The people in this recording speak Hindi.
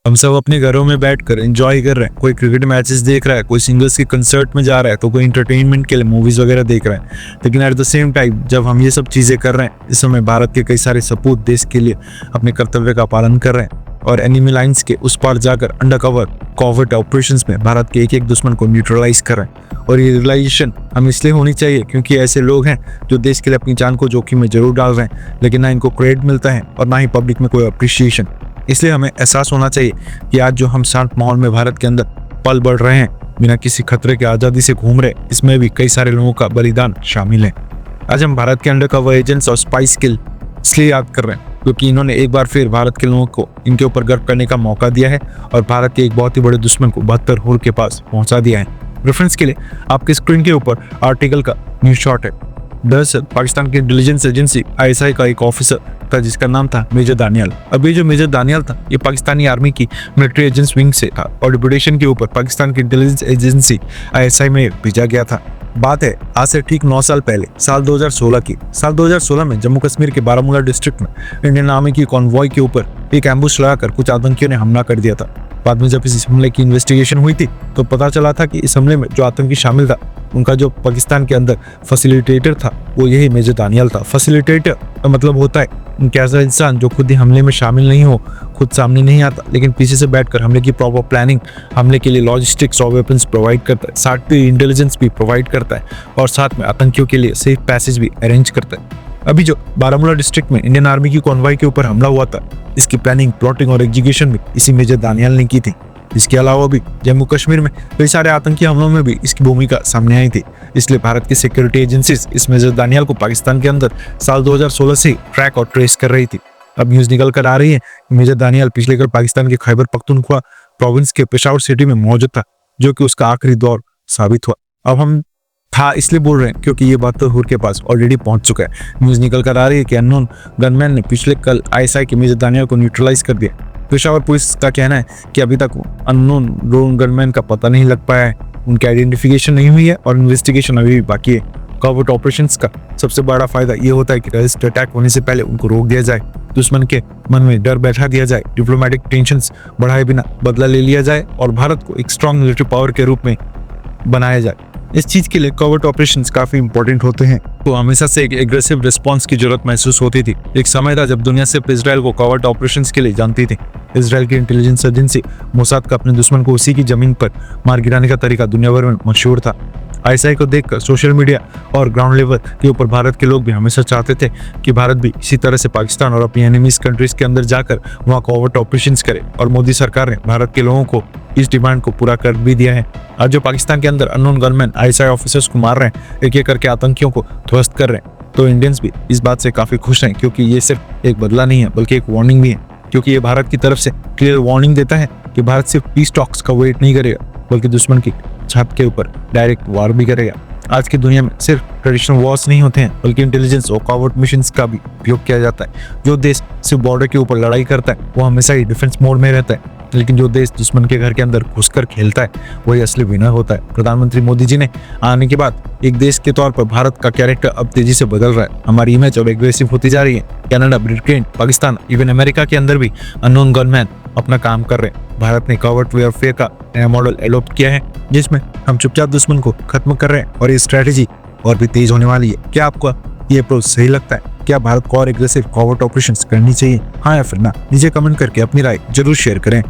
हम सब अपने घरों में बैठकर एंजॉय कर रहे हैं, कोई क्रिकेट मैचेस देख रहा है, कोई सिंगर्स के कंसर्ट में जा रहा है, तो कोई एंटरटेनमेंट के लिए मूवीज वगैरह देख रहा है। लेकिन एट द सेम टाइम जब हम ये सब चीजें कर रहे हैं, इस समय भारत के कई सारे सपूत देश के लिए अपने कर्तव्य का पालन कर रहे हैं और एनिमी लाइंस के उस पार जाकर अंडरकवर कॉवर्ट ऑपरेशंस में भारत के एक एक दुश्मन को न्यूट्रलाइज कर रहे हैं। और ये रियलाइजेशन हम इसलिए होनी चाहिए क्योंकि ऐसे लोग हैं जो देश के लिए अपनी जान को जोखिम में जरूर डाल रहे हैं, लेकिन ना इनको क्रेडिट मिलता है और ना ही पब्लिक में कोई अप्रिशिएशन। इसलिए हमें एहसास होना चाहिए कि आज जो हम शांत माहौल में भारत के अंदर पल बढ़ रहे हैं, बिना किसी खतरे के आज़ादी से घूम रहे, इसमें भी कई सारे लोगों का बलिदान शामिल है। आज हम भारत के अंडरकवर एजेंट्स और स्पाई स्किल इसलिए याद कर रहे हैं क्योंकि इन्होंने एक बार फिर भारत के लोगों को इनके ऊपर गर्व करने का मौका दिया है और भारत के एक बहुत ही बड़े दुश्मन को 72 हुर के पास पहुंचा दिया है। रेफरेंस के लिए आपके स्क्रीन के ऊपर आर्टिकल का न्यूज शॉट है। दरअसल पाकिस्तान की इंटेलिजेंस एजेंसी ISI का एक ऑफिसर था जिसका नाम था मेजर दानियाल। अब ये जो मेजर दानियाल था, ये पाकिस्तानी आर्मी की मिलिट्री एजेंट्स विंग से था और डिप्यूटेशन के ऊपर पाकिस्तान की इंटेलिजेंस एजेंसी ISI में भेजा गया था। बात है आज से ठीक 9 साल पहले, साल 2016 की। साल 2016 में जम्मू कश्मीर के बारामूला डिस्ट्रिक्ट में इंडियन आर्मी की कॉन्वॉय के ऊपर एक एम्बुश लगाकर कुछ आतंकियों ने हमला कर दिया था। बाद में जब इस हमले की इन्वेस्टिगेशन हुई थी तो पता चला था कि इस हमले में जो आतंकी शामिल था, उनका जो पाकिस्तान के अंदर फैसिलिटेटर था वो यही मेजर दानियाल था। फैसिलिटेटर का मतलब होता है कि ऐसा इंसान जो खुद ही हमले में शामिल नहीं हो, खुद सामने नहीं आता, लेकिन पीछे से बैठकर हमले की प्रॉपर प्लानिंग, हमले के लिए लॉजिस्टिक्स और वेपन्स प्रोवाइड करता है, साथ ही इंटेलिजेंस भी प्रोवाइड करता है और साथ में आतंकियों के लिए सेफ पैसेज भी अरेंज करता है। अभी जो बारामूला डिस्ट्रिक्ट में इंडियन आर्मी की कॉन्वॉय के ऊपर हमला हुआ था, इसकी प्लानिंग, प्लॉटिंग और एग्जीक्यूशन भी इसी मेजर दानियाल ने की थी। इसके अलावा भी जम्मू कश्मीर में कई सारे आतंकी हमलों में भी इसकी भूमिका सामने आई थी। इसलिए भारत की सिक्योरिटी एजेंसीज इस मेजर दानियाल को पाकिस्तान के अंदर साल 2016 से ट्रैक और ट्रेस कर रही थी। अब न्यूज निकल कर आ रही है कि मेजर दानियाल पिछले कल पाकिस्तान के खैबर पख्तूनख्वा प्रोविंस के पेशावर सिटी में मौजूद था, जो कि उसका आखिरी दौर साबित हुआ। अब हम था इसलिए बोल रहे हैं क्योंकि ये बात तो हुर के पास ऑलरेडी पहुंच चुका है। न्यूज निकल कर आ रही है कि अननोन गनमैन ने पिछले कल ISI के मेजर दानियाल को न्यूट्रलाइज कर दिया। पेशावर पुलिस का कहना है कि अभी तक अननोन ड्रोन गनमैन का पता नहीं लग पाया है, उनकी आइडेंटिफिकेशन नहीं हुई है और इन्वेस्टिगेशन अभी भी बाकी है। कॉवर्ट ऑपरेशंस का सबसे बड़ा फायदा ये होता है कि टेररिस्ट अटैक होने से पहले उनको रोक दिया जाए, दुश्मन के मन में डर बैठा दिया जाए, डिप्लोमेटिक टेंशंस बढ़ाए बिना बदला ले लिया जाए और भारत को एक स्ट्रॉन्ग मिलिट्री पावर के रूप में बनाया जाए। इस चीज के लिए कॉवर्ट ऑपरेशंस काफी इंपॉर्टेंट होते हैं। तो हमेशा से एक एग्रेसिव रिस्पांस की जरूरत महसूस होती थी। एक समय था जब दुनिया सिर्फ इजराइल को कॉवर्ट ऑपरेशंस के लिए जानती थी। इजराइल की इंटेलिजेंस एजेंसी मोसाद का अपने दुश्मन को उसी की जमीन पर मार गिराने का तरीका दुनिया भर में मशहूर था। ISI को देखकर सोशल मीडिया और ग्राउंड लेवल के ऊपर भारत के लोग भी हमेशा चाहते थे कि भारत भी इसी तरह से पाकिस्तान और अपनी एनिमीज कंट्रीज के अंदर जाकर वहाँ कॉवर्ट ऑपरेशंस करे और मोदी सरकार ने भारत के लोगों को इस डिमांड को पूरा कर भी दिया है। आज जो पाकिस्तान के अंदर अननोन गनमैन ISI ऑफिसर्स को मार रहे हैं, एक एक करके आतंकियों को ध्वस्त कर रहे हैं, तो इंडियंस भी इस बात से काफी खुश हैं क्योंकि ये सिर्फ एक बदला नहीं है बल्कि एक वार्निंग भी है। क्योंकि ये भारत की तरफ से क्लियर वार्निंग देता है कि भारत सिर्फ पीस टॉक्स का वेट नहीं करेगा बल्कि दुश्मन की छत के ऊपर डायरेक्ट वार भी करेगा। आज की दुनिया में सिर्फ ट्रेडिशनल वॉर्स नहीं होते हैं बल्कि इंटेलिजेंस और कॉवर्ट मिशंस का भी उपयोग किया जाता है। जो देश सिर्फ बॉर्डर के ऊपर लड़ाई करता है वो हमेशा ही डिफेंस मोड में रहता है, लेकिन जो देश दुश्मन के घर के अंदर घुसकर खेलता है वही असली विनर होता है। प्रधानमंत्री मोदी जी ने आने के बाद एक देश के तौर पर भारत का कैरेक्टर अब तेजी से बदल रहा है। हमारी इमेज अब एग्रेसिव होती जा रही है। Canada, Britain, Pakistan, even America के अंदर भी अननोन गनमैन अपना काम कर रहे हैं। भारत ने कॉवर्ट वेयरफेयर का नया मॉडल एडॉप्ट किया है जिसमें हम चुपचाप दुश्मन को खत्म कर रहे हैं और ये स्ट्रेटेजी और भी तेज होने वाली है। क्या आपको ये अप्रोच सही लगता है? क्या भारत को और एग्रेसिव कॉवर्ट ऑपरेशंस करनी चाहिए, हाँ या फिर ना? नीचे कमेंट करके अपनी राय जरूर शेयर करें।